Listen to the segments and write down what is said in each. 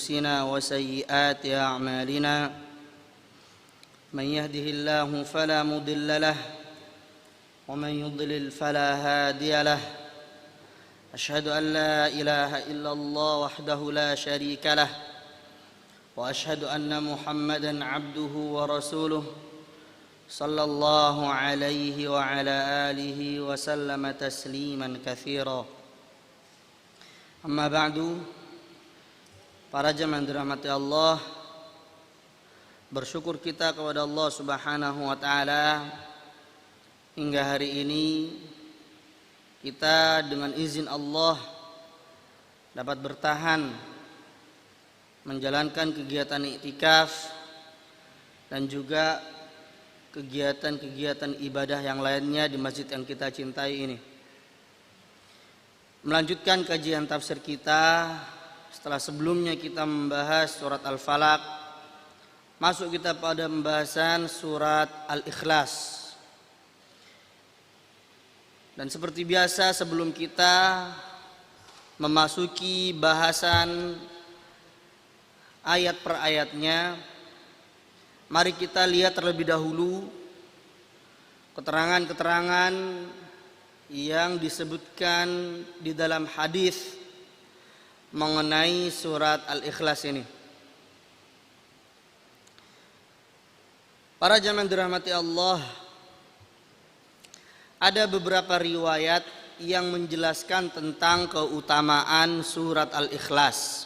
أنفسنا وسيئات أعمالنا من يهده الله فلا مضل له ومن يضلل فلا هادي له أشهد أن لا إله إلا الله وحده لا شريك له وأشهد أن محمدا عبده ورسوله صلى الله عليه وعلى آله وسلم تسليما كثيرا. Amma ba'du, para jemaah yang dirahmati Allah, bersyukur kita kepada Allah Subhanahu wa taala hingga hari ini kita dengan izin Allah dapat bertahan menjalankan kegiatan iktikaf dan juga kegiatan-kegiatan ibadah yang lainnya di masjid yang kita cintai ini. Melanjutkan kajian tafsir kita setelah sebelumnya kita membahas surat Al-Falaq, masuk kita pada pembahasan surat Al-Ikhlas. Dan seperti biasa sebelum kita memasuki bahasan ayat per ayatnya, mari kita lihat terlebih dahulu keterangan-keterangan yang disebutkan di dalam hadis mengenai surat Al-Ikhlas ini. Para jemaah dirahmati Allah, ada beberapa riwayat yang menjelaskan tentang keutamaan surat Al-Ikhlas,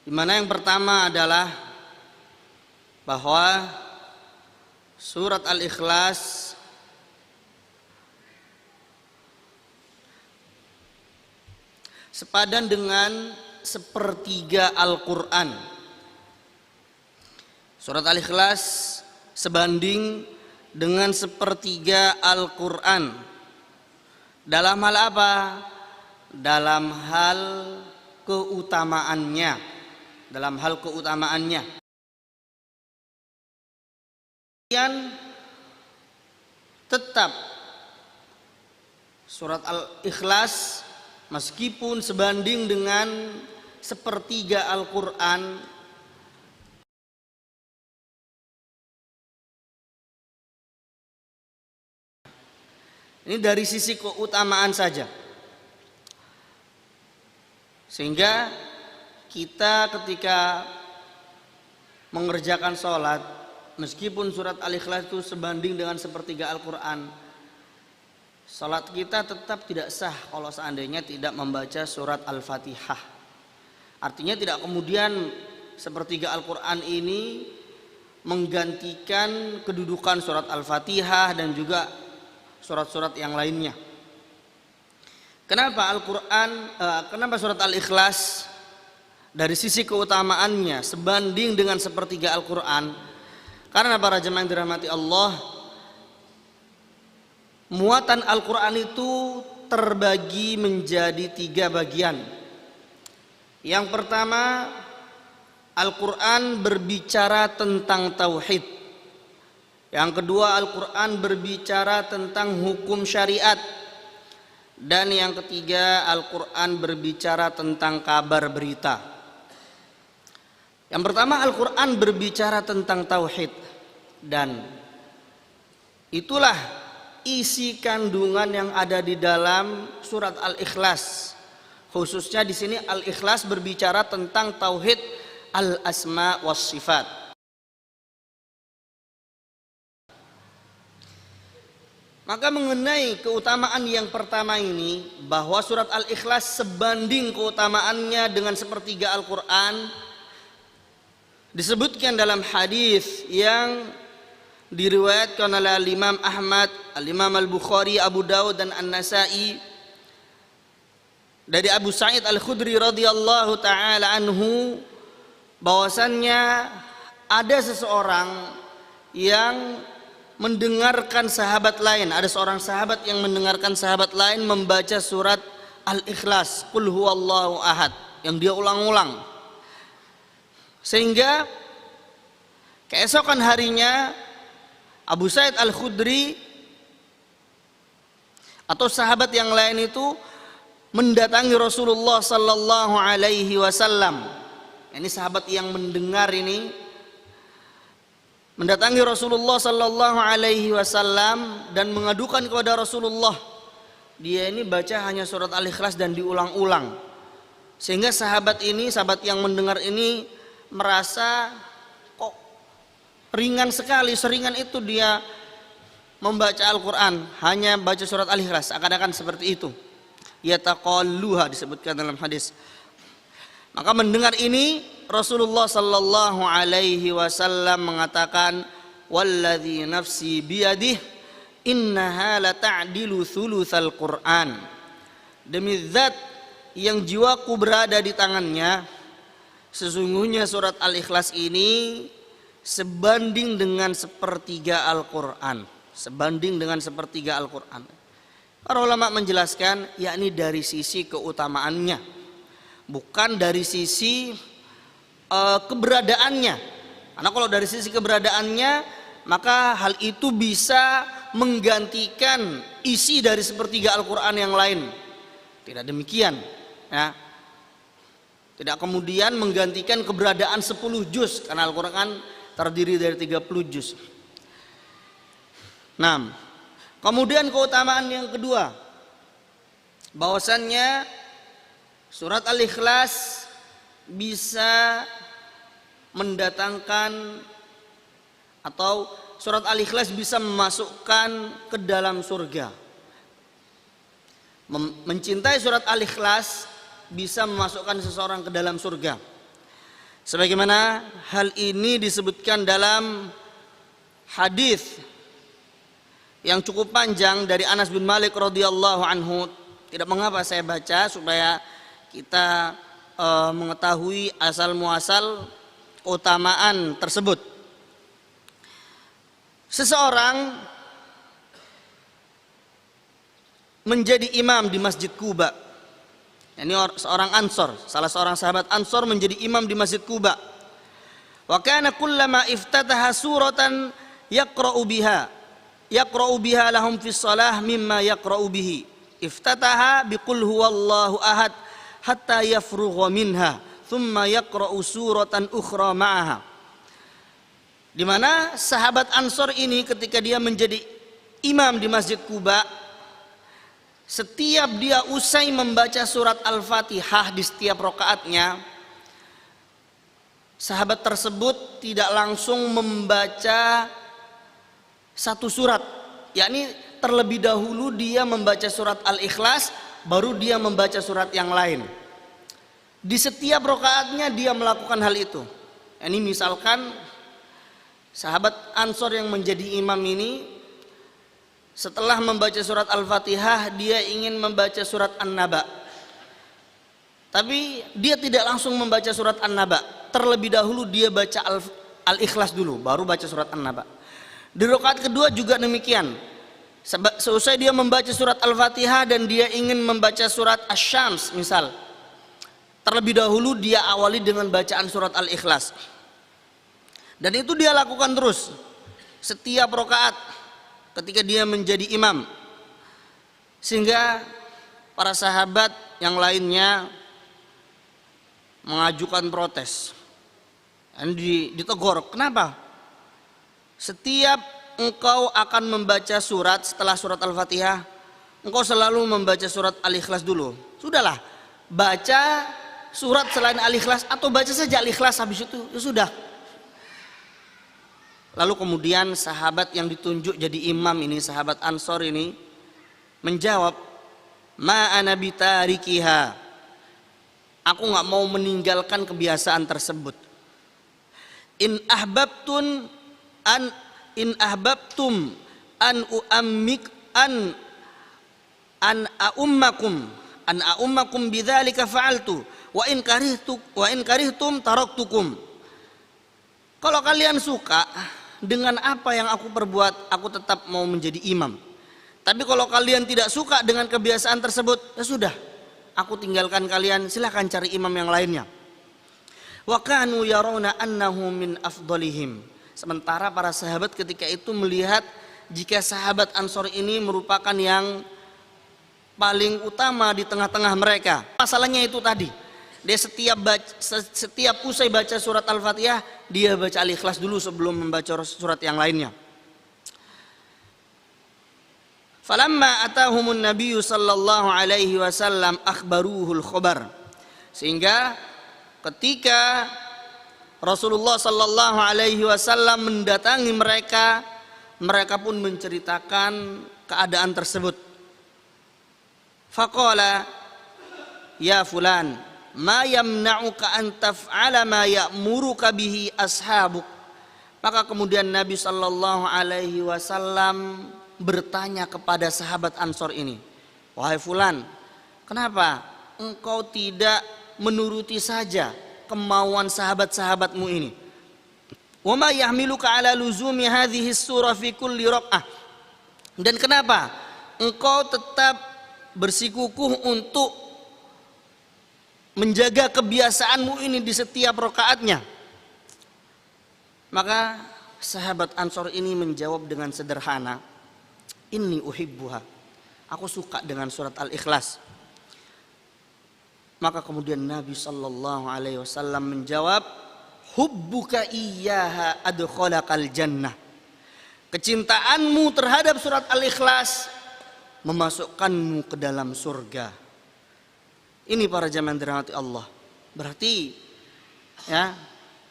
di mana yang pertama adalah bahwa surat Al-Ikhlas sepadan dengan sepertiga Al-Quran. Surat Al-Ikhlas sebanding dengan sepertiga Al-Quran. Dalam hal apa? Dalam hal keutamaannya. Dalam hal keutamaannya. Tetap surat Al-Ikhlas meskipun sebanding dengan sepertiga Al-Quran, ini dari sisi keutamaan saja, sehingga kita ketika mengerjakan sholat, meskipun surat Al-Ikhlas itu sebanding dengan sepertiga Al-Quran, salat kita tetap tidak sah kalau seandainya tidak membaca surat Al-Fatihah. Artinya tidak kemudian sepertiga Al-Quran ini menggantikan kedudukan surat Al-Fatihah dan juga surat-surat yang lainnya. Kenapa kenapa surat Al-Ikhlas dari sisi keutamaannya sebanding dengan sepertiga Al-Quran? Karena para jemaah yang dirahmati Allah, muatan Al-Quran itu terbagi menjadi 3 bagian. Yang pertama, Al-Quran berbicara tentang tauhid. Yang kedua, Al-Quran berbicara tentang hukum syariat. Dan yang ketiga, Al-Quran berbicara tentang kabar berita. Yang pertama, Al-Quran berbicara tentang tauhid. Dan itulah isi kandungan yang ada di dalam surat Al-Ikhlas. Khususnya di sini Al-Ikhlas berbicara tentang tauhid al-asma was sifat. Maka mengenai keutamaan yang pertama ini, bahwa surat Al-Ikhlas sebanding keutamaannya dengan sepertiga Al-Quran, disebutkan dalam hadis yang diriwayatkan oleh Imam Ahmad, Imam Al-Bukhari, Abu Dawud dan An-Nasai dari Abu Sa'id Al-Khudri radhiyallahu taala anhu, bahwasannya ada seseorang yang mendengarkan sahabat lain, ada seorang sahabat yang mendengarkan sahabat lain membaca surat Al-Ikhlas, Qul huwallahu ahad, yang dia ulang-ulang, sehingga keesokan harinya Abu Sa'id Al-Khudri atau sahabat yang lain itu mendatangi Rasulullah sallallahu alaihi wasallam. Ini sahabat yang mendengar ini mendatangi Rasulullah sallallahu alaihi wasallam dan mengadukan kepada Rasulullah. Dia ini baca hanya surat Al-Ikhlas dan diulang-ulang. Sehingga sahabat yang mendengar ini merasa kok ringan sekali, seringan itu dia membaca Al-Quran, hanya baca surat Al-Ikhlas, akan seperti itu. Yataqalluha disebutkan dalam hadis. Maka mendengar ini Rasulullah sallallahu alaihi wasallam mengatakan, walladzi nafsi biyadih innaha la ta'dilu thulutsal Qur'an. Demi zat yang jiwaku berada di tangannya, sesungguhnya surat Al-Ikhlas ini sebanding dengan sepertiga Al-Quran. Sebanding dengan sepertiga Al-Quran. Para ulama menjelaskan, yakni dari sisi keutamaannya, bukan dari sisi keberadaannya. Karena kalau dari sisi keberadaannya, maka hal itu bisa menggantikan isi dari sepertiga Al-Quran yang lain. Tidak demikian, ya. Tidak kemudian menggantikan keberadaan 10 juz, karena Al-Quran terdiri dari 30 juz. Nah, kemudian keutamaan yang kedua, bahwasannya surat Al-Ikhlas bisa mendatangkan atau surat Al-Ikhlas bisa memasukkan ke dalam surga. Mencintai surat Al-Ikhlas bisa memasukkan seseorang ke dalam surga. Sebagaimana hal ini disebutkan dalam hadis yang cukup panjang dari Anas bin Malik radhiyallahu anhu. Tidak mengapa saya baca supaya kita mengetahui asal muasal keutamaan tersebut. Seseorang menjadi imam di Masjid Quba. Ini seorang Ansor, salah seorang sahabat Ansor menjadi imam di Masjid Quba. Wa kana kullama iftataha suratan yaqra'u biha lahum fi shalah mimma yaqra'u bihi. Iftataha biqul huwallahu ahad hatta yafrugha minha thumma yaqra'u suratan ukhra ma'aha. Di mana sahabat Ansor ini ketika dia menjadi imam di Masjid Quba, setiap dia usai membaca surat Al-Fatihah di setiap rakaatnya, sahabat tersebut tidak langsung membaca satu surat, yakni terlebih dahulu dia membaca surat Al-Ikhlas, baru dia membaca surat yang lain. Di setiap rakaatnya dia melakukan hal itu. Ini misalkan sahabat Ansor yang menjadi imam ini, setelah membaca surat Al-Fatihah dia ingin membaca surat An-Naba, tapi dia tidak langsung membaca surat An-Naba. Terlebih dahulu dia baca Al-Ikhlas dulu, baru baca surat An-Naba. Di rakaat kedua juga demikian. Seusai dia membaca surat Al-Fatihah dan dia ingin membaca surat Asy-Syams misal, terlebih dahulu dia awali dengan bacaan surat Al-Ikhlas. Dan itu dia lakukan terus setiap rakaat ketika dia menjadi imam, sehingga para sahabat yang lainnya mengajukan protes. Dan ditegur, kenapa? Setiap engkau akan membaca surat setelah surat Al-Fatihah, engkau selalu membaca surat Al-Ikhlas dulu. Sudahlah, baca surat selain Al-Ikhlas atau baca saja Al-Ikhlas, habis itu ya sudah. Lalu kemudian sahabat yang ditunjuk jadi imam ini, sahabat Ansor ini menjawab, ma ana bitarikiha, aku nggak mau meninggalkan kebiasaan tersebut. In ahbabtum an uammik an ummakum bidzalika fa'altu wa in karihtum taraktukum. Kalau kalian suka dengan apa yang aku perbuat, aku tetap mau menjadi imam. Tapi kalau kalian tidak suka dengan kebiasaan tersebut, ya sudah, aku tinggalkan kalian, silahkan cari imam yang lainnya. Wa kanu yarawna annahu min afdalihim. Sementara para sahabat ketika itu melihat jika sahabat Ansor ini merupakan yang paling utama di tengah-tengah mereka. Masalahnya itu tadi, dia setiap usai baca surat Al-Fatihah, dia baca Al-Ikhlas dulu sebelum membaca surat yang lainnya. Falamma atahumun nabiyyu sallallahu alaihi wasallam akhbaruhul khabar. Sehingga ketika Rasulullah sallallahu alaihi wasallam mendatangi mereka, mereka pun menceritakan keadaan tersebut. Faqala ya fulan ma yamna'uka an taf'ala ma ya'muruka bihi ashabuk. Maka kemudian Nabi sallallahu alaihi wasallam bertanya kepada sahabat Ansor ini, wahai fulan, kenapa engkau tidak menuruti saja kemauan sahabat-sahabatmu ini? Wa ma yahmiluka ala luzumi hadhihi surah fi kulli raq'ah. Dan kenapa engkau tetap bersikukuh untuk menjaga kebiasaanmu ini di setiap rakaatnya? Maka sahabat Ansor ini menjawab dengan sederhana, inni uhibbuha, aku suka dengan surat Al-Ikhlas. Maka kemudian Nabi sallallahu alaihi wasallam menjawab, hubbuka iyyaha adkhalakal jannah. Kecintaanmu terhadap surat Al-Ikhlas memasukkanmu ke dalam surga. Ini para jamaah dirahmati Allah. Berarti ya,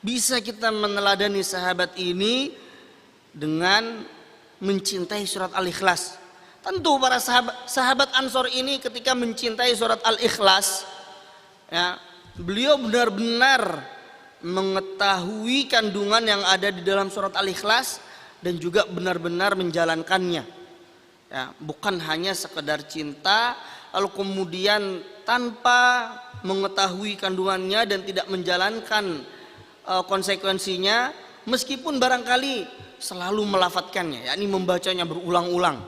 bisa kita meneladani sahabat ini dengan mencintai surat Al-Ikhlas. Tentu para sahabat Ansor ini ketika mencintai surat Al-Ikhlas, ya, beliau benar-benar mengetahui kandungan yang ada di dalam surat Al-Ikhlas dan juga benar-benar menjalankannya. Ya, bukan hanya sekedar cinta lalu kemudian tanpa mengetahui kandungannya dan tidak menjalankan konsekuensinya, meskipun barangkali selalu melafadzkannya, yakni membacanya berulang-ulang.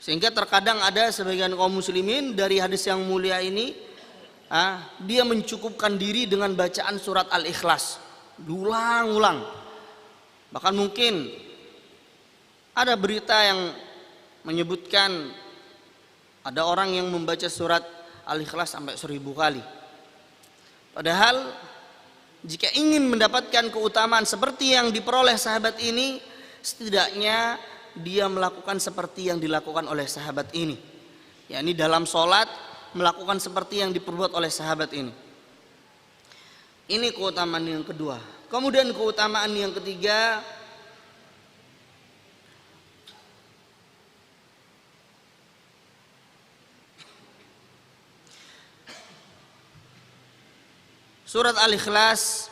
Sehingga terkadang ada sebagian kaum muslimin dari hadis yang mulia ini, dia mencukupkan diri dengan bacaan surat Al-Ikhlas diulang-ulang. Bahkan mungkin ada berita yang menyebutkan ada orang yang membaca surat Al-Ikhlas sampai 1000 kali. Padahal jika ingin mendapatkan keutamaan seperti yang diperoleh sahabat ini, setidaknya dia melakukan seperti yang dilakukan oleh sahabat ini, yakni dalam sholat melakukan seperti yang diperbuat oleh sahabat ini. Ini keutamaan yang kedua. Kemudian keutamaan yang ketiga, surat Al-Ikhlas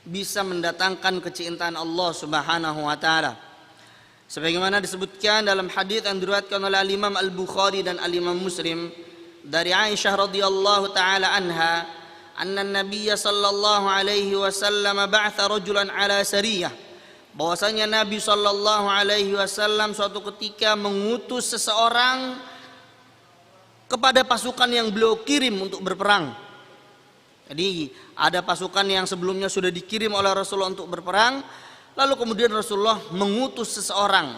bisa mendatangkan kecintaan Allah Subhanahu wa taala. Sebagaimana disebutkan dalam hadis yang diriwayatkan oleh Imam Al-Bukhari dan Imam Muslim dari Aisyah radhiyallahu taala anha, anna Nabiy sallallahu alaihi wasallam ba'atha rajulan ala sariyah. Bahwasanya Nabi sallallahu alaihi wasallam suatu ketika mengutus seseorang kepada pasukan yang beliau kirim untuk berperang. Jadi ada pasukan yang sebelumnya sudah dikirim oleh Rasulullah untuk berperang, lalu kemudian Rasulullah mengutus seseorang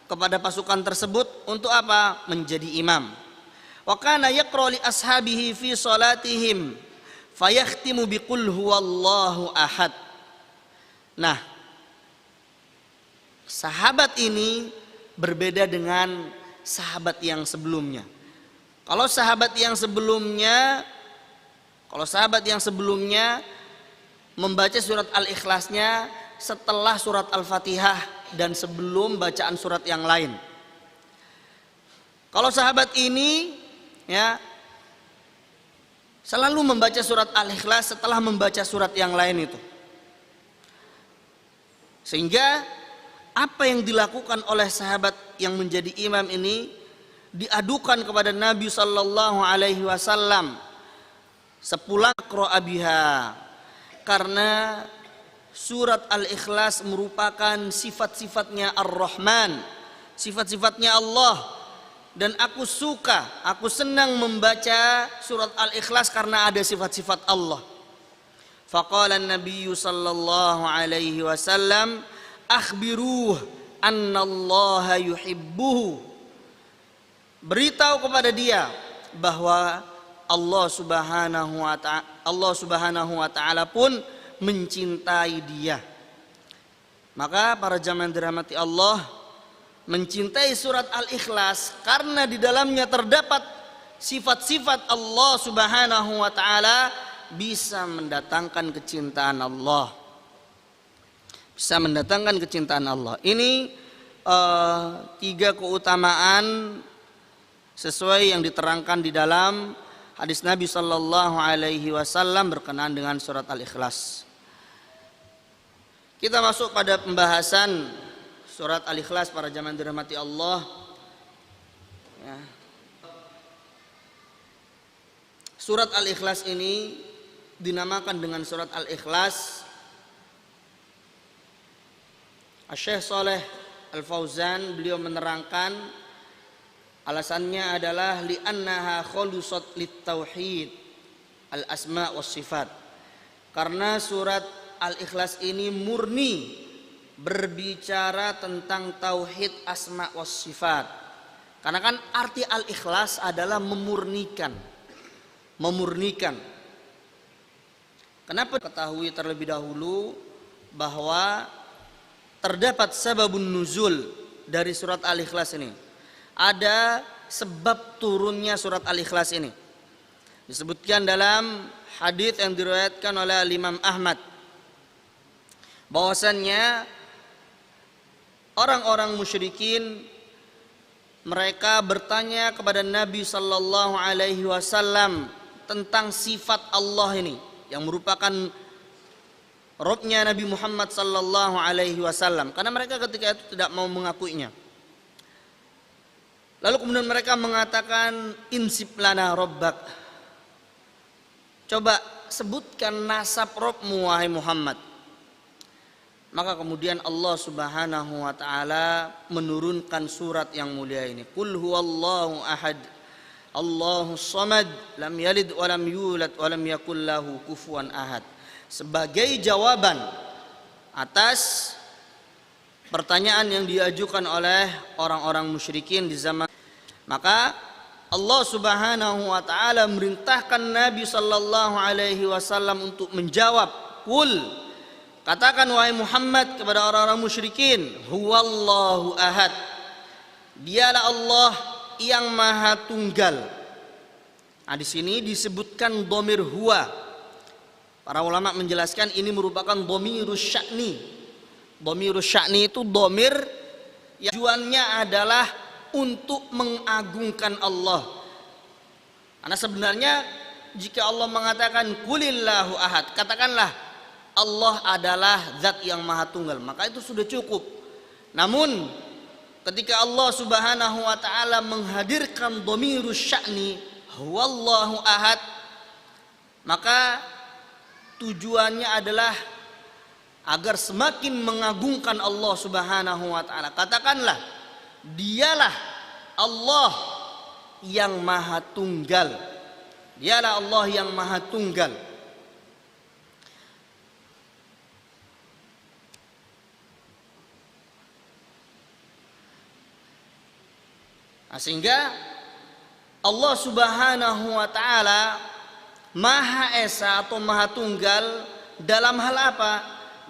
kepada pasukan tersebut untuk apa? Menjadi imam. Wa kana yaqra li ashabihi fi salatihim fayakhtimu biqul huwallahu ahad. Nah, sahabat ini berbeda dengan sahabat yang sebelumnya. Kalau sahabat yang sebelumnya membaca surat Al-Ikhlasnya setelah surat Al-Fatihah dan sebelum bacaan surat yang lain. Kalau sahabat ini ya selalu membaca surat Al-Ikhlas setelah membaca surat yang lain itu. Sehingga apa yang dilakukan oleh sahabat yang menjadi imam ini diadukan kepada Nabi sallallahu alaihi wasallam sepulang qira'a biha, karena surat Al-Ikhlas merupakan sifat-sifatnya Ar-Rahman, sifat-sifatnya Allah, dan aku senang membaca surat Al-Ikhlas karena ada sifat-sifat Allah. Faqala an-nabiy sallallahu alaihi wasallam akhbiruh anna Allah yuhibbuhu. beritahu kepada dia bahwa Allah Subhanahu wa taala pun mencintai dia. Maka para jamaah yang dirahmati Allah, mencintai surat Al-Ikhlas karena di dalamnya terdapat sifat-sifat Allah Subhanahu wa taala bisa mendatangkan kecintaan Allah. Bisa mendatangkan kecintaan Allah. Ini 3 keutamaan sesuai yang diterangkan di dalam hadis Nabi sallallahu alaihi wasallam berkenaan dengan surat Al-Ikhlas. Kita masuk pada pembahasan surat Al-Ikhlas para jamaah dirahmati Allah. Ya. Surat Al-Ikhlas ini dinamakan dengan surat Al-Ikhlas. Syekh Shalih Al-Fauzan beliau menerangkan alasannya adalah li'annaha khulusat lit-tauhid al-asma' was sifat. Karena surat Al-Ikhlas ini murni berbicara tentang tauhid asma was sifat. Karena kan arti Al-Ikhlas adalah memurnikan. Memurnikan. Kenapa? Ketahui terlebih dahulu bahwa terdapat sababun nuzul dari surat Al-Ikhlas ini. Ada sebab turunnya surat Al-Ikhlas ini. Disebutkan dalam hadis yang diriwayatkan oleh Imam Ahmad bahwasannya orang-orang musyrikin mereka bertanya kepada Nabi sallallahu alaihi wasallam tentang sifat Allah ini yang merupakan Robnya Nabi Muhammad sallallahu alaihi wasallam, karena mereka ketika itu tidak mau mengakuinya. Lalu kemudian mereka mengatakan insib lana rabbak. Coba sebutkan nasab Rabbmu wahai Muhammad. Maka kemudian Allah Subhanahu wa taala menurunkan surat yang mulia ini. Qul huwallahu ahad. Allahus samad, lam yalid wa lam yulad wa lam yakul lahu kufuwan ahad. Sebagai jawaban atas pertanyaan yang diajukan oleh orang-orang musyrikin di zaman, maka Allah Subhanahu wa taala merintahkan Nabi sallallahu alaihi wasallam untuk menjawab, "Qul," katakan wahai Muhammad kepada orang-orang musyrikin, "Huwallahu ahad." Dialah Allah yang Maha Tunggal. Nah, di sini disebutkan dhamir huwa. Para ulama menjelaskan ini merupakan dhamirus sya'ni. Dhamirus sya'ni itu dhamir yang tujuannya adalah untuk mengagungkan Allah. Karena sebenarnya jika Allah mengatakan qulillahu ahad, katakanlah Allah adalah zat yang Maha Tunggal, maka itu sudah cukup. Namun ketika Allah Subhanahu wa taala menghadirkan dhamirus sya'ni huwallahu ahad, maka tujuannya adalah agar semakin mengagungkan Allah Subhanahu wa taala. Katakanlah, dialah Allah yang Maha Tunggal. Dialah Allah yang Maha Tunggal. Nah, sehingga Allah Subhanahu wa taala Maha Esa atau Maha Tunggal dalam hal apa?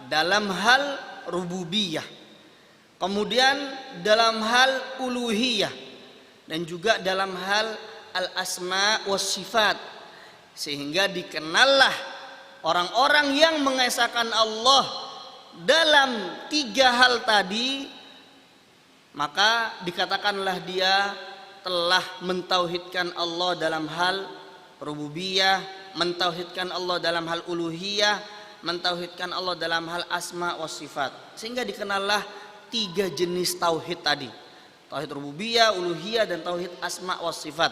Dalam hal rububiyah. Kemudian dalam hal uluhiyah dan juga dalam hal al-asma was sifat. Sehingga dikenallah orang-orang yang mengesahkan Allah dalam 3 hal tadi, maka dikatakanlah dia telah mentauhidkan Allah dalam hal rububiyah, mentauhidkan Allah dalam hal uluhiyah, mentauhidkan Allah dalam hal asma wa sifat. Sehingga dikenallah 3 jenis tauhid tadi. Tauhid rububiyah, uluhiyah, dan tauhid asma wa sifat.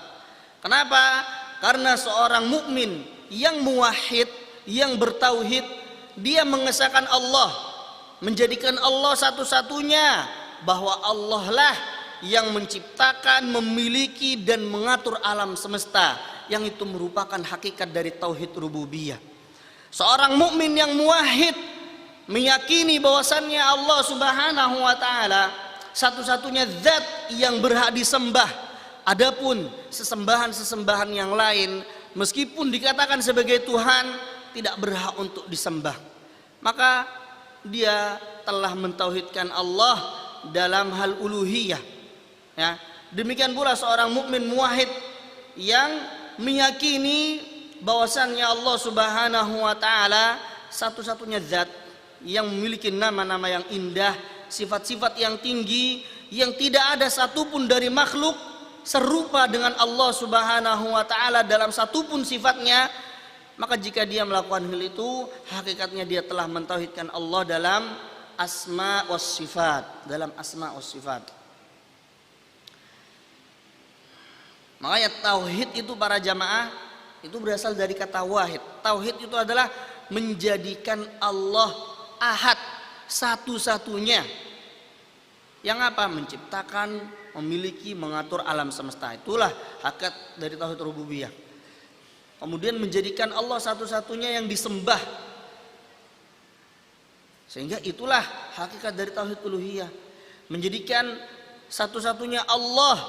Kenapa? Karena seorang mukmin yang muwahhid, yang bertauhid, dia mengesahkan Allah, menjadikan Allah satu-satunya, bahwa Allah lah yang menciptakan, memiliki, dan mengatur alam semesta, yang itu merupakan hakikat dari tauhid rububiyah. Seorang mukmin yang muwahhid meyakini bahwasannya Allah Subhanahu wa taala satu-satunya zat yang berhak disembah, Adapun sesembahan-sesembahan yang lain, meskipun dikatakan sebagai Tuhan, tidak berhak untuk disembah. Maka dia telah mentauhidkan Allah dalam hal uluhiyah. Ya, demikian pula seorang mukmin muwahhid yang meyakini bahwasannya Allah Subhanahu wa taala satu-satunya zat yang memiliki nama-nama yang indah, sifat-sifat yang tinggi, yang tidak ada satupun dari makhluk serupa dengan Allah Subhanahu wa taala dalam satupun sifatnya. Maka jika dia melakukan hal itu, hakikatnya dia telah mentauhidkan Allah dalam asma was sifat, Makanya tauhid itu para jamaah itu berasal dari kata wahid. Tauhid itu adalah menjadikan Allah ahad, satu-satunya. Yang apa? Menciptakan, memiliki, mengatur alam semesta. Itulah hakikat dari tauhid rububiyah. Kemudian menjadikan Allah satu-satunya yang disembah. Sehingga itulah hakikat dari tauhid uluhiyah. Menjadikan satu-satunya Allah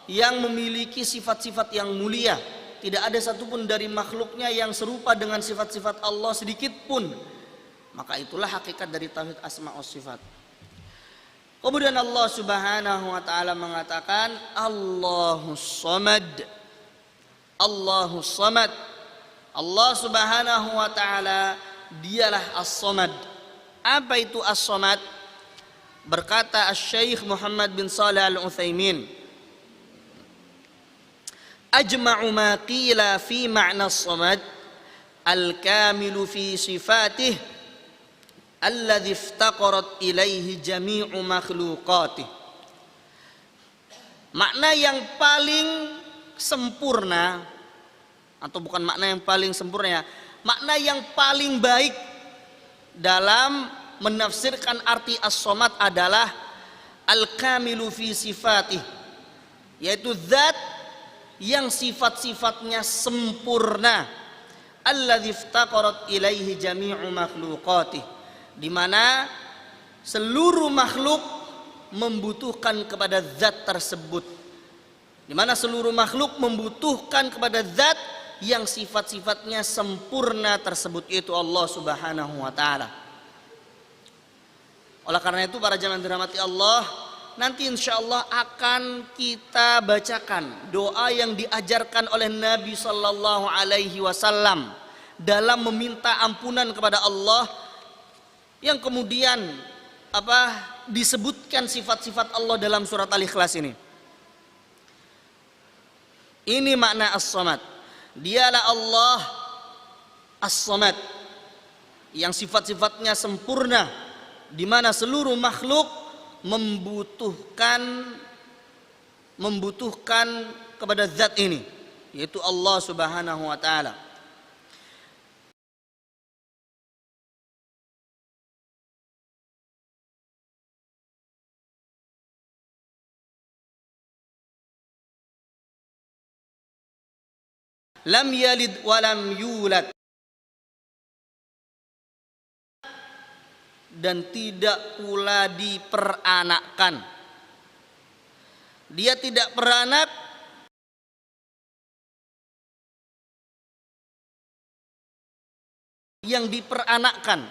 yang memiliki sifat-sifat yang mulia. Tidak ada satupun dari makhluknya yang serupa dengan sifat-sifat Allah sedikit pun. Maka itulah hakikat dari tauhid asma wa sifat. Kemudian Allah Subhanahu wa taala mengatakan Allahus Samad. Allahus Samad. Allah Subhanahu wa taala dialah As-Samad. Apa itu As-Samad? Berkata Asy-Syaikh Muhammad bin Shalih Al-Utsaimin, ajma'u ma qila fi ma'na as-samad al-kamilu fi sifatih alladhi iftaqarat ilaihi jami'u makhluqatih. Makna yang paling sempurna, atau bukan makna yang paling sempurna ya, makna yang paling baik dalam menafsirkan arti as-samad adalah al-kamilu fi sifatih, yaitu zat yang sifat-sifatnya sempurna, alladzi iftaqarat ilaihi jami'u makhluqatih, di mana seluruh makhluk membutuhkan kepada zat tersebut, di mana seluruh makhluk membutuhkan kepada zat yang sifat-sifatnya sempurna tersebut, yaitu Allah Subhanahu wa taala. Oleh karena itu para jamaah dirahmati Allah, nanti insya Allah akan kita bacakan doa yang diajarkan oleh Nabi Sallallahu Alaihi Wasallam dalam meminta ampunan kepada Allah, yang kemudian disebutkan sifat-sifat Allah dalam surat Al-Ikhlas ini. Ini makna As-Samad. Dialah Allah As-Samad yang sifat-sifatnya sempurna, di mana seluruh makhluk membutuhkan kepada zat ini, yaitu Allah Subhanahu wa taala. Lam yalid wa lam yulad, dan tidak pula diperanakkan. Dia tidak beranak yang diperanakkan.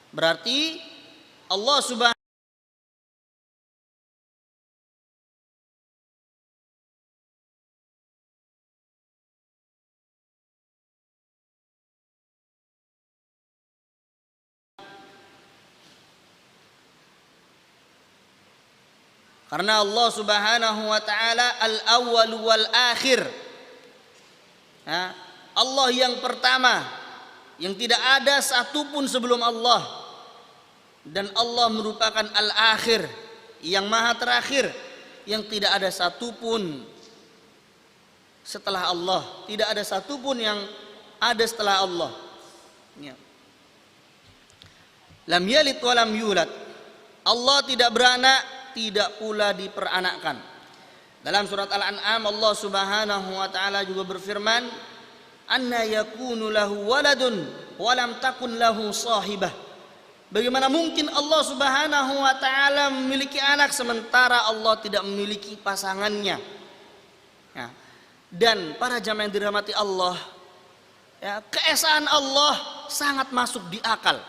Berarti Allah Subhanahu karena Allah Subhanahu wa taala al-awwal wal akhir. Allah yang pertama, yang tidak ada satupun sebelum Allah, dan Allah merupakan al-akhir, yang maha terakhir, yang tidak ada satupun setelah Allah, tidak ada satupun yang ada setelah Allah. Lam yalid wa lam yulad. Allah tidak beranak, tidak pula diperanakkan. Dalam surat Al-An'am Allah Subhanahu wa taala juga berfirman, anna yakunu lahu waladun wa lam takun lahu sahibah. Bagaimana mungkin Allah Subhanahu wa taala memiliki anak sementara Allah tidak memiliki pasangannya? Dan para jamaah yang dirahmati Allah, ya, keesaan Allah sangat masuk di akal.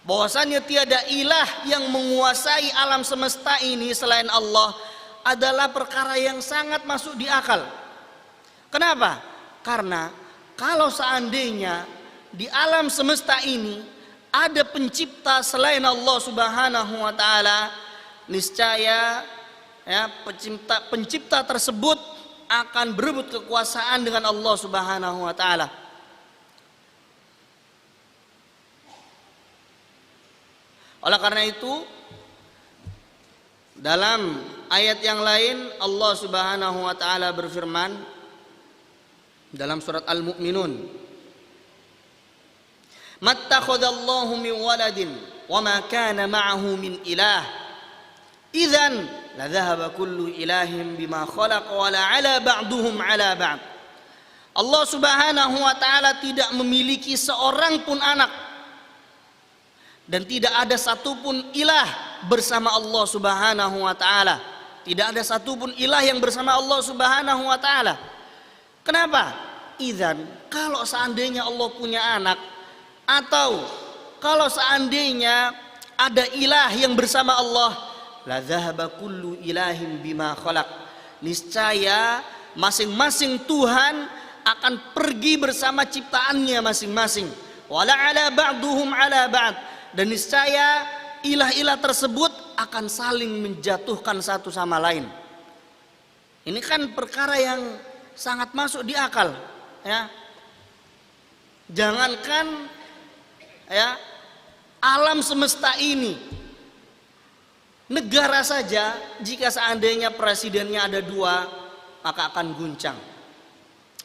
Bahwasanya tiada ilah yang menguasai alam semesta ini selain Allah adalah perkara yang sangat masuk di akal. Kenapa? Karena kalau seandainya di alam semesta ini ada pencipta selain Allah Subhanahu wa taala, niscaya ya, pencipta tersebut akan berebut kekuasaan dengan Allah Subhanahu wa taala. Oleh karena itu, dalam ayat yang lain Allah Subhanahu wa taala berfirman dalam surat Al-Mu'minun, "Mattakhadallahu min waladin wa ma kana ma'ahu min ilah. Idzan la dhahaba kullu ilahin bima khalaq wa la 'ala ba'duhum 'ala ba'd." Allah Subhanahu wa taala tidak memiliki seorang pun anak dan tidak ada satupun ilah bersama Allah Subhanahu wa taala. Tidak ada satupun ilah yang bersama Allah Subhanahu wa taala. Kenapa? Idzan, kalau seandainya Allah punya anak, atau kalau seandainya ada ilah yang bersama Allah, la dhahaba kullu ilahin bima khalaq. Niscaya masing-masing Tuhan akan pergi bersama ciptaannya masing-masing. Wala 'ala ba'duhum 'ala ba'd. Dan niscaya ilah-ilah tersebut akan saling menjatuhkan satu sama lain. Ini kan perkara yang sangat masuk di akal, ya. Jangankan ya alam semesta ini, negara saja jika seandainya presidennya ada dua maka akan guncang.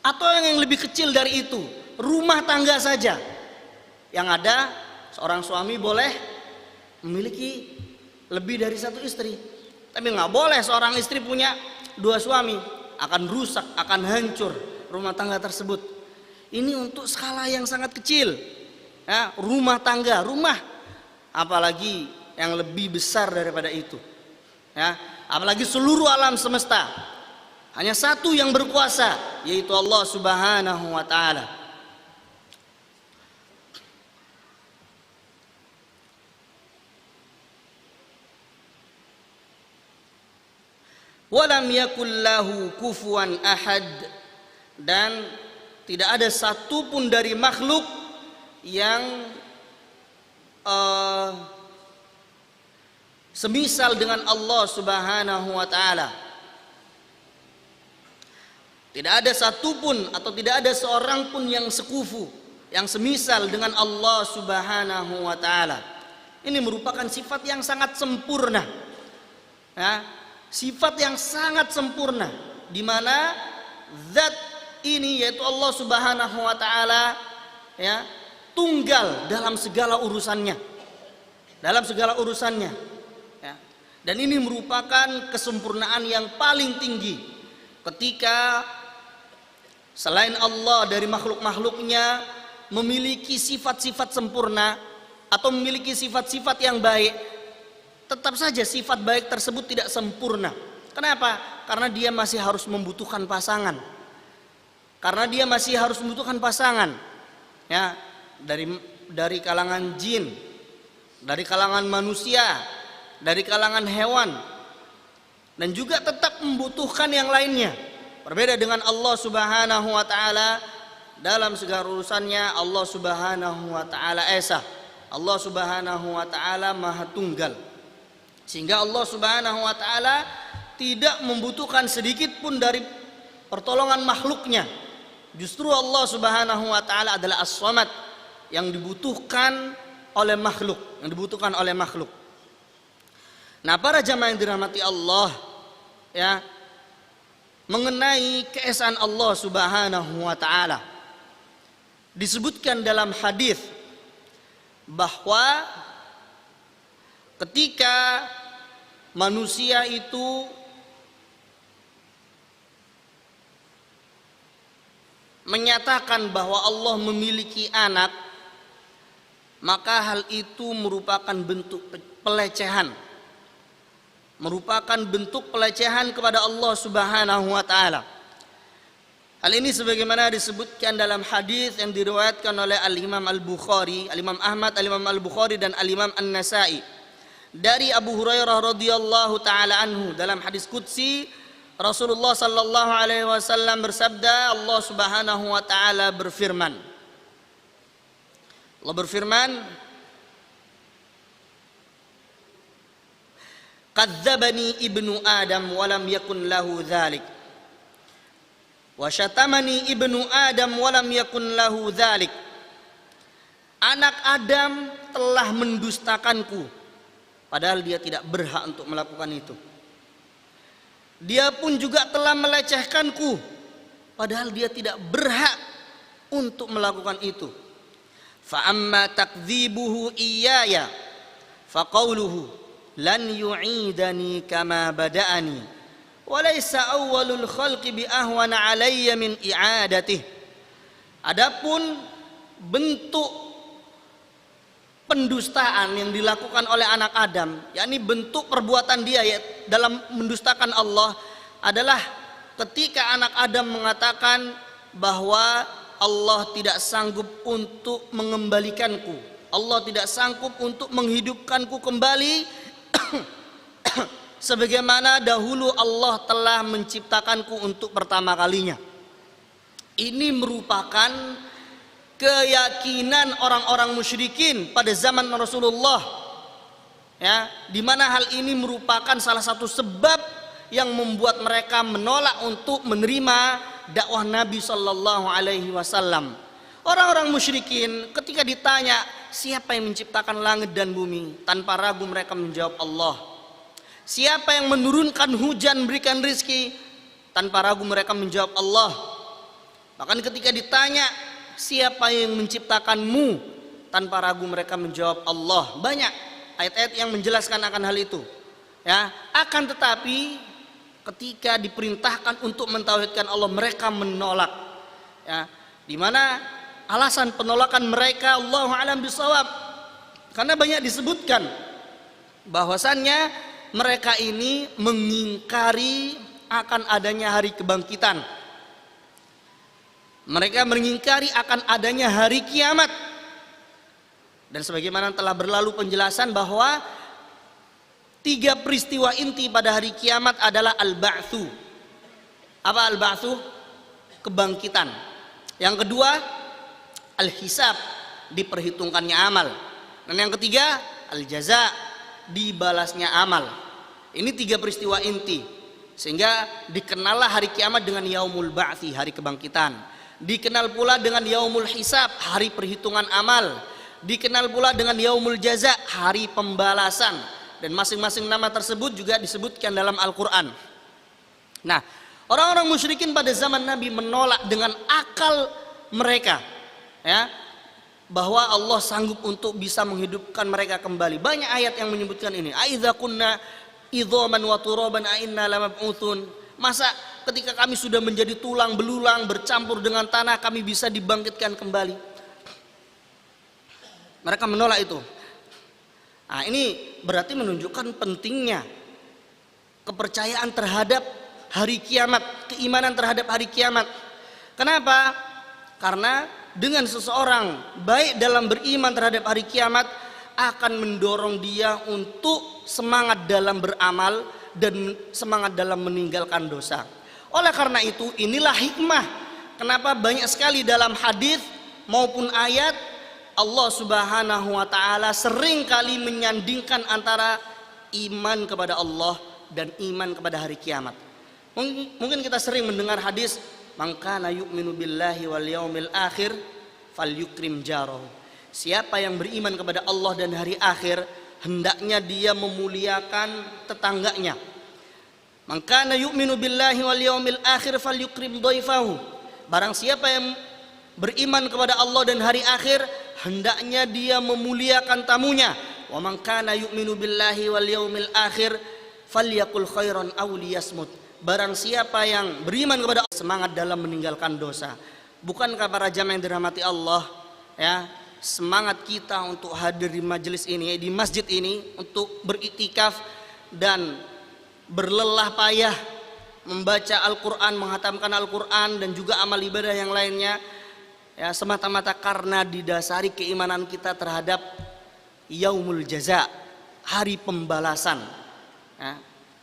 Atau yang lebih kecil dari itu, rumah tangga saja yang ada seorang suami boleh memiliki lebih dari satu istri, tapi nggak boleh seorang istri punya dua suami. Akan rusak, akan hancur rumah tangga tersebut. Ini untuk skala yang sangat kecil, ya, rumah tangga, rumah. Apalagi yang lebih besar daripada itu, ya, apalagi seluruh alam semesta. Hanya satu yang berkuasa, yaitu Allah Subhanahu wa taala. Walam yakul lahu kufuwan ahad, dan tidak ada satupun dari makhluk yang semisal dengan Allah Subhanahu wa taala. Tidak ada satupun atau tidak ada seorang pun yang sekufu, yang semisal dengan Allah Subhanahu wa taala. Ini merupakan sifat yang sangat sempurna, ya, sifat yang sangat sempurna, di mana zat ini yaitu Allah Subhanahu wa taala, ya, tunggal dalam segala urusannya, ya. Dan ini merupakan kesempurnaan yang paling tinggi ketika selain Allah dari makhluk-makhluknya memiliki sifat-sifat sempurna atau memiliki sifat-sifat yang baik, tetap saja sifat baik tersebut tidak sempurna. Kenapa? Karena dia masih harus membutuhkan pasangan. Ya, dari kalangan jin, dari kalangan manusia, dari kalangan hewan, dan juga tetap membutuhkan yang lainnya. Berbeda dengan Allah Subhanahu wa taala, dalam segala urusannya Allah Subhanahu wa taala esa. Allah Subhanahu wa taala Maha Tunggal. Sehingga Allah Subhanahu wa taala tidak membutuhkan sedikit pun dari pertolongan makhluknya. Justru Allah Subhanahu wa taala adalah As-Samad, yang dibutuhkan oleh makhluk, Nah, para jamaah yang dirahmati Allah, ya, mengenai keesaan Allah Subhanahu wa taala, disebutkan dalam hadis bahwa ketika manusia itu menyatakan bahwa Allah memiliki anak, maka hal itu merupakan bentuk pelecehan, kepada Allah Subhanahu wa taala. Hal ini sebagaimana disebutkan dalam hadis yang diriwayatkan oleh Al-Imam Al-Bukhari, Al-Imam Ahmad, Al-Imam Al-Bukhari dan Al-Imam An-Nasa'i dari Abu Hurairah radhiyallahu taala anhu. Dalam hadis qudsi Rasulullah sallallahu alaihi wasallam bersabda, Allah Subhanahu wa taala berfirman. Allah berfirman, "Kadzdzabani ibnu Adam wa lam yakun lahu dzalik. Wa syatamani ibnu Adam wa lam yakun lahu dzalik." Anak Adam telah mendustakanku padahal dia tidak berhak untuk melakukan itu. Dia pun juga telah melecehkanku padahal dia tidak berhak untuk melakukan itu. Fa amma takdzibuhu iyaya fa qawluhu lan yu'idani kama bada'ani walaysa awwalul khalqi bi ahwana alayya min i'adatih. Adapun bentuk pendustaan yang dilakukan oleh anak Adam, yakni bentuk perbuatan dia ya, dalam mendustakan Allah adalah ketika anak Adam mengatakan bahwa Allah tidak sanggup untuk mengembalikanku, Allah tidak sanggup untuk menghidupkanku kembali sebagaimana dahulu Allah telah menciptakanku untuk pertama kalinya. Ini merupakan keyakinan orang-orang musyrikin pada zaman Rasulullah, ya, di mana hal ini merupakan salah satu sebab yang membuat mereka menolak untuk menerima dakwah Nabi Shallallahu Alaihi Wasallam. Orang-orang musyrikin ketika ditanya siapa yang menciptakan langit dan bumi, tanpa ragu mereka menjawab Allah. Siapa yang menurunkan hujan berikan rizki, tanpa ragu mereka menjawab Allah. Bahkan ketika ditanya siapa yang menciptakanmu, tanpa ragu mereka menjawab Allah. Banyak ayat-ayat yang menjelaskan akan hal itu, ya. Akan tetapi ketika diperintahkan untuk mentauhidkan Allah, mereka menolak, ya. Di mana alasan penolakan mereka Allahu a'lam bishawab, karena banyak disebutkan bahwasannya mereka ini mengingkari akan adanya hari kebangkitan. Mereka mengingkari akan adanya hari kiamat. Dan sebagaimana telah berlalu penjelasan bahwa 3 peristiwa inti pada hari kiamat adalah al-ba'tsu. Apa al-ba'tsu? Kebangkitan. Yang kedua, al-hisab, diperhitungkannya amal. Dan yang ketiga, al-jaza, dibalasnya amal. Ini 3 peristiwa inti, sehingga dikenallah hari kiamat dengan yaumul ba'tsi, hari kebangkitan. Dikenal pula dengan yaumul hisab, hari perhitungan amal. Dikenal pula dengan yaumul jaza, hari pembalasan. Dan masing-masing nama tersebut juga disebutkan dalam Al-Quran. Nah, orang-orang musyrikin pada zaman Nabi menolak dengan akal mereka, ya, bahwa Allah sanggup untuk bisa menghidupkan mereka kembali. Banyak ayat yang menyebutkan ini. Aidza kunna idzaman wa turaban a inna lamab'utsun. Masa ketika kami sudah menjadi tulang belulang bercampur dengan tanah kami bisa dibangkitkan kembali? Mereka menolak itu. Nah, ini berarti menunjukkan pentingnya kepercayaan terhadap hari kiamat, keimanan terhadap hari kiamat. Kenapa? Karena dengan seseorang baik dalam beriman terhadap hari kiamat akan mendorong dia untuk semangat dalam beramal dan semangat dalam meninggalkan dosa. Oleh karena itu, inilah hikmah kenapa banyak sekali dalam hadis maupun ayat Allah Subhanahu wa taala sering kali menyandingkan antara iman kepada Allah dan iman kepada hari kiamat. Mungkin kita sering mendengar hadis, "Man kana yu'minu billahi wal yaumil akhir falyukrim jarahu." Siapa yang beriman kepada Allah dan hari akhir, hendaknya dia memuliakan tetangganya. "Man kana yu'minu billahi wal yaumil akhir falyukrim dhaifahu." Barang siapa yang beriman kepada Allah dan hari akhir, hendaknya dia memuliakan tamunya. "Wa man kana yu'minu billahi wal yaumil akhir falyakul khairan aw liyasmut." Barang siapa yang beriman kepada Allah, semangat dalam meninggalkan dosa. Bukankah para jamaah yang dirahmati Allah, ya, semangat kita untuk hadir di majelis ini, di masjid ini, untuk beriktikaf dan berlelah payah membaca Al-Quran, menghatamkan Al-Quran, dan juga amal ibadah yang lainnya, ya, semata-mata karena didasari keimanan kita terhadap yaumul jaza, hari pembalasan. Ya.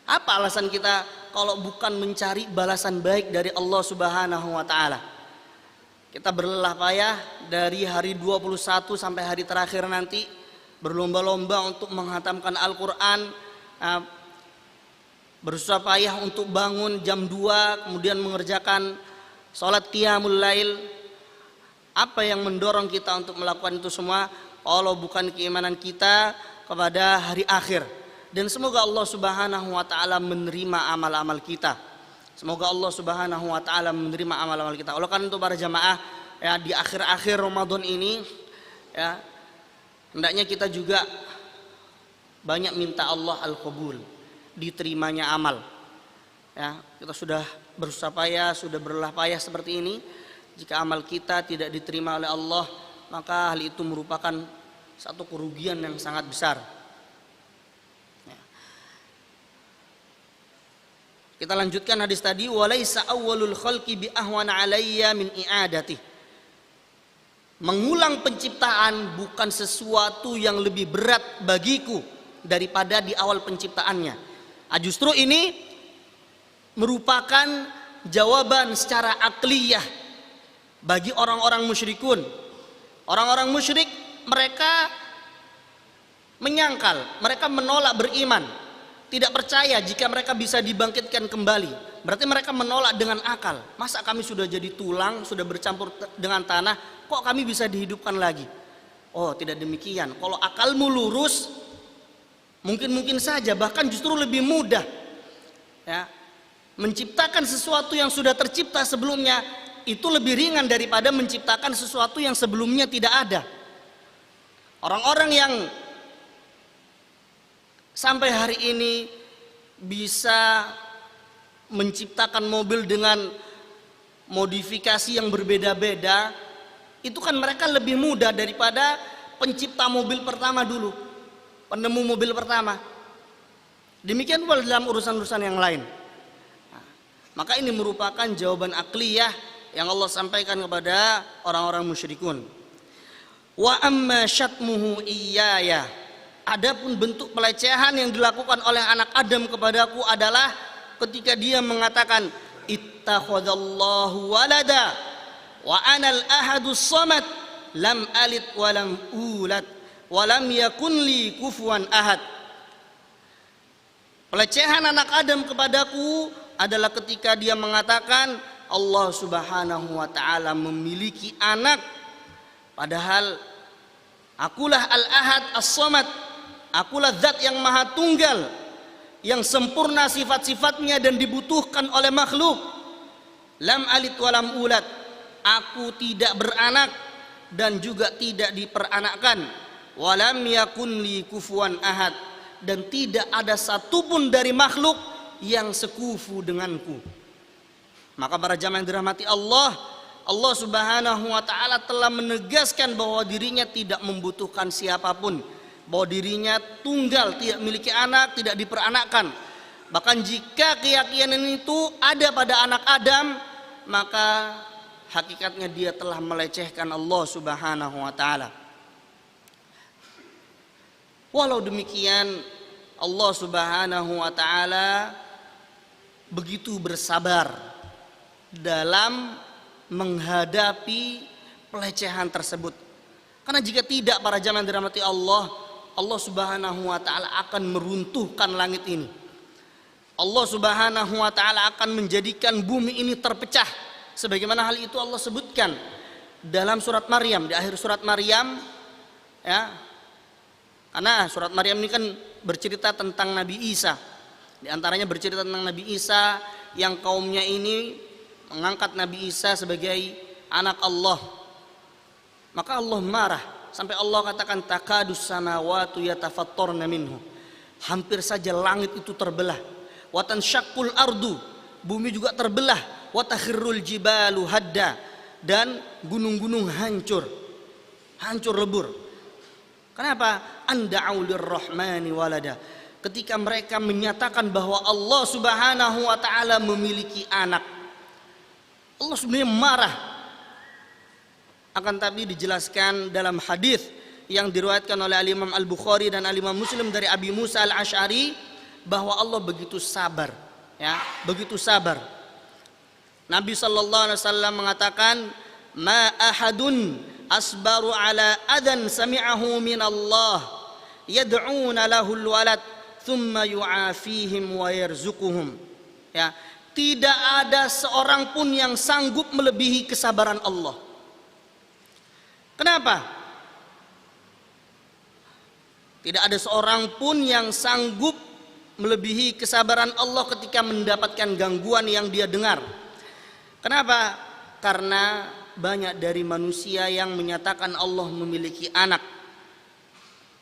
Apa alasan kita kalau bukan mencari balasan baik dari Allah Subhanahu wa Ta'ala? Kita berlelah payah dari hari 21 sampai hari terakhir nanti, berlomba-lomba untuk menghatamkan Al-Quran, bersusah payah untuk bangun jam 2, kemudian mengerjakan sholat qiyamul lail. Apa yang mendorong kita untuk melakukan itu semua kalau bukan keimanan kita kepada hari akhir? Dan semoga Allah Subhanahu wa Ta'ala menerima amal-amal kita. Semoga Allah Subhanahu wa Ta'ala menerima amal-amal kita. Oleh karena itu para jamaah, ya, di akhir-akhir Ramadan ini, ya, hendaknya kita juga banyak minta Allah al-qabul, diterimanya amal. Ya, kita sudah berusaha payah, sudah berlelah payah seperti ini. Jika amal kita tidak diterima oleh Allah, maka hal itu merupakan satu kerugian yang sangat besar. Ya. Kita lanjutkan hadis tadi, walaisa awwalul khalqi bi ahwana alayya min i'adati. Mengulang penciptaan bukan sesuatu yang lebih berat bagiku daripada di awal penciptaannya. Justru ini merupakan jawaban secara akliyah bagi orang-orang musyrikun. Orang-orang musyrik, mereka menyangkal, mereka menolak beriman, tidak percaya jika mereka bisa dibangkitkan kembali. Berarti mereka menolak dengan akal. Masa kami sudah jadi tulang, sudah bercampur dengan tanah, kok kami bisa dihidupkan lagi? Oh, tidak demikian. Kalau akalmu lurus, mungkin saja, bahkan justru lebih mudah, ya, menciptakan sesuatu yang sudah tercipta sebelumnya. Itu lebih ringan daripada menciptakan sesuatu yang sebelumnya tidak ada. Orang-orang yang sampai hari ini bisa menciptakan mobil dengan modifikasi yang berbeda-beda, itu kan mereka lebih mudah daripada pencipta mobil pertama dulu, penemu mobil pertama. Demikian pula dalam urusan-urusan yang lain. Nah, maka ini merupakan jawaban akliyah yang Allah sampaikan kepada orang-orang musyrikun. Wa amma syatmuhu iyaya. Adapun bentuk pelecehan yang dilakukan oleh anak Adam kepadaku adalah ketika dia mengatakan ittakhadallahu walada wa anal ahadus samad lam alid wa lam ulad wa lam yakun li kufuwan ahad. Pelecehan anak Adam kepadaku adalah ketika dia mengatakan Allah Subhanahu wa Ta'ala memiliki anak, padahal akulah al-ahad as-samad, akulah zat yang maha tunggal, yang sempurna sifat-sifatnya dan dibutuhkan oleh makhluk. Lam alid walam ulad, aku tidak beranak dan juga tidak diperanakkan. Walam yakun li kufuwan ahad, dan tidak ada satupun dari makhluk yang sekufu denganku. Maka para jamaah yang dirahmati Allah, Allah Subhanahu wa Ta'ala telah menegaskan bahwa dirinya tidak membutuhkan siapapun, bahwa dirinya tunggal, tidak memiliki anak, tidak diperanakkan. Bahkan jika keyakinan itu ada pada anak Adam, maka hakikatnya dia telah melecehkan Allah Subhanahu wa Ta'ala. Walau demikian, Allah Subhanahu wa Ta'ala begitu bersabar dalam menghadapi pelecehan tersebut. Karena jika tidak, para jamaah yang dirahmati Allah, Allah Subhanahu wa Ta'ala akan meruntuhkan langit ini. Allah Subhanahu wa Ta'ala akan menjadikan bumi ini terpecah, sebagaimana hal itu Allah sebutkan dalam surat Maryam, di akhir surat Maryam, ya. Karena surat Maryam ini kan bercerita tentang Nabi Isa. Di antaranya bercerita tentang Nabi Isa yang kaumnya ini mengangkat Nabi Isa sebagai anak Allah. Maka Allah marah sampai Allah katakan takadus samawati yatafattarna minhu. Hampir saja langit itu terbelah. Wa tansyaqqul ardu, bumi juga terbelah. Wa takhirrul jibalu hadda, dan gunung-gunung hancur lebur. Kenapa? Anda'u lirrahmani walada. ketika mereka menyatakan bahwa Allah Subhanahu wa taala memiliki anak. Allah sebenarnya marah. Akan tapi dijelaskan dalam hadis yang diriwayatkan oleh Imam Al-Bukhari dan Imam Muslim dari Abi Musa Al-Asy'ari bahwa Allah begitu sabar, ya, begitu sabar. Nabi sallallahu alaihi wasallam mengatakan, "Ma ahadun asbaru ala adan sami'ahu min Allah yad'una lahul walad thumma yu'afihim wa yarzuquhum." Ya, tidak ada seorang pun yang sanggup melebihi kesabaran Allah. Kenapa? Tidak ada seorang pun yang sanggup melebihi kesabaran Allah ketika mendapatkan gangguan yang dia dengar. Kenapa? Karena banyak dari manusia yang menyatakan Allah memiliki anak.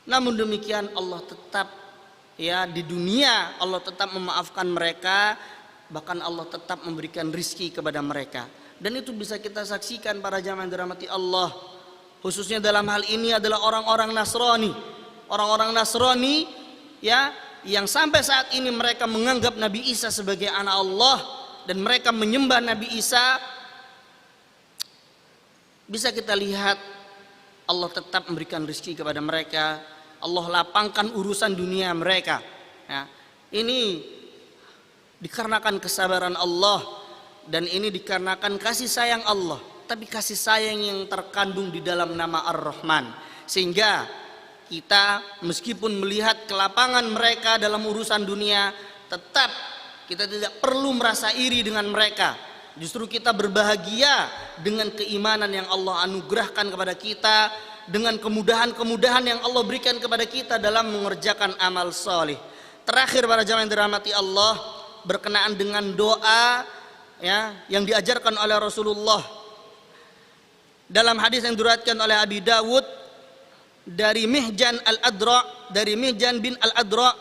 Namun demikian Allah tetap, ya, di dunia Allah tetap memaafkan mereka, bahkan Allah tetap memberikan rizki kepada mereka. Dan itu bisa kita saksikan para jamaah yang dirahmati Allah. Khususnya dalam hal ini adalah orang-orang Nasrani. Orang-orang Nasrani, ya, yang sampai saat ini mereka menganggap Nabi Isa sebagai anak Allah dan mereka menyembah Nabi Isa. Bisa kita lihat Allah tetap memberikan rezeki kepada mereka. Allah lapangkan urusan dunia mereka, ya. Ini dikarenakan kesabaran Allah dan ini dikarenakan kasih sayang Allah. Tapi kasih sayang yang terkandung di dalam nama Ar-Rahman, sehingga kita meskipun melihat kelapangan mereka dalam urusan dunia, tetap kita tidak perlu merasa iri dengan mereka. Justru kita berbahagia dengan keimanan yang Allah anugerahkan kepada kita, dengan kemudahan-kemudahan yang Allah berikan kepada kita dalam mengerjakan amal soleh. Terakhir para jamaah yang dirahmati Allah, berkenaan dengan doa, ya, yang diajarkan oleh Rasulullah dalam hadis yang diriwayatkan oleh Abi Dawud dari Mihjan bin Al-Adra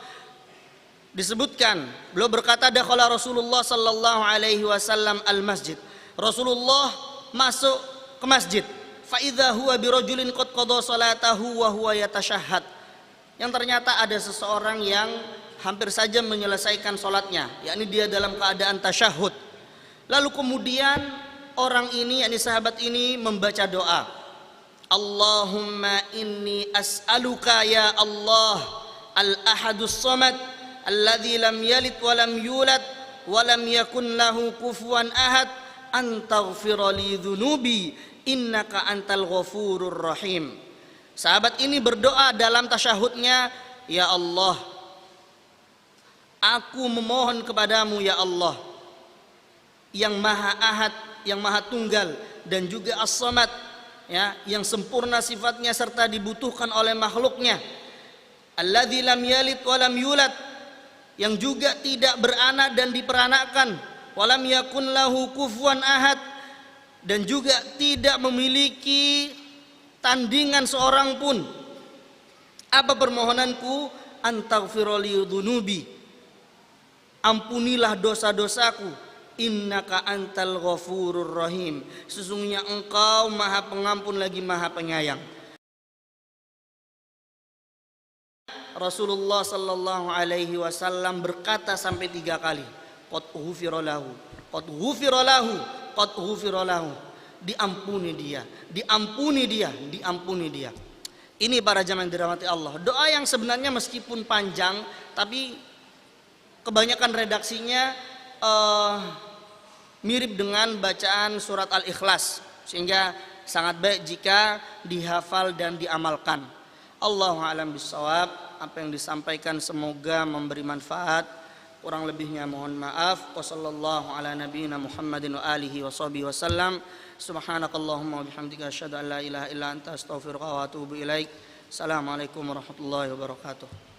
disebutkan, beliau berkata, dakhala Rasulullah sallallahu alaihi wasallam al-masjid. Rasulullah masuk ke masjid. Fa idza huwa birajulin qad qada salatahu wa huwa yatashahhad. Yang ternyata ada seseorang yang hampir saja menyelesaikan salatnya, yakni dia dalam keadaan tasyahud. Lalu kemudian orang ini, yakni sahabat ini, membaca doa, Allahumma inni as'aluka ya Allah al-ahadus samad alladzi lam yalid wa lam yulad wa lam yakun lahu kufuwan ahad an taghfira li dhunubi innaka antal ghafurur rahim. Sahabat ini berdoa dalam tasyahudnya, ya Allah, aku memohon kepadamu ya Allah yang maha ahad, yang maha tunggal, dan juga as-samad, ya, yang sempurna sifatnya serta dibutuhkan oleh makhluknya, alladzi lam yalid wa lam yulad, yang juga tidak beranak dan diperanakkan, wa lam yakun lahu kufuwan ahad, dan juga tidak memiliki tandingan seorang pun. Apa permohonanku? Antaghfira li dhunubi, ampunilah dosa-dosaku. Innaka antal ghafurur rahim, sesungguhnya engkau maha pengampun lagi maha penyayang. Rasulullah sallallahu alaihi wasallam berkata sampai 3 kali, qad ghufira lahu, qad ghufira lahu, qad ghufira lahu. Diampuni dia, diampuni dia, diampuni dia. Ini para jamaah yang dirahmati Allah, doa yang sebenarnya meskipun panjang tapi kebanyakan redaksinya mirip dengan bacaan surat Al-Ikhlas, sehingga sangat baik jika dihafal dan diamalkan. Allahu a'lam bishawab. Apa yang disampaikan semoga memberi manfaat, kurang lebihnya mohon maaf. Wassallallahu ala nabiyyina Muhammadin wa alihi wa sahbihi wasallam. Subhanakallahumma wa bihamdika asyhadu an la ilaha illa anta astaghfiruka wa atubu ilaik. Assalamualaikum warahmatullahi wabarakatuh.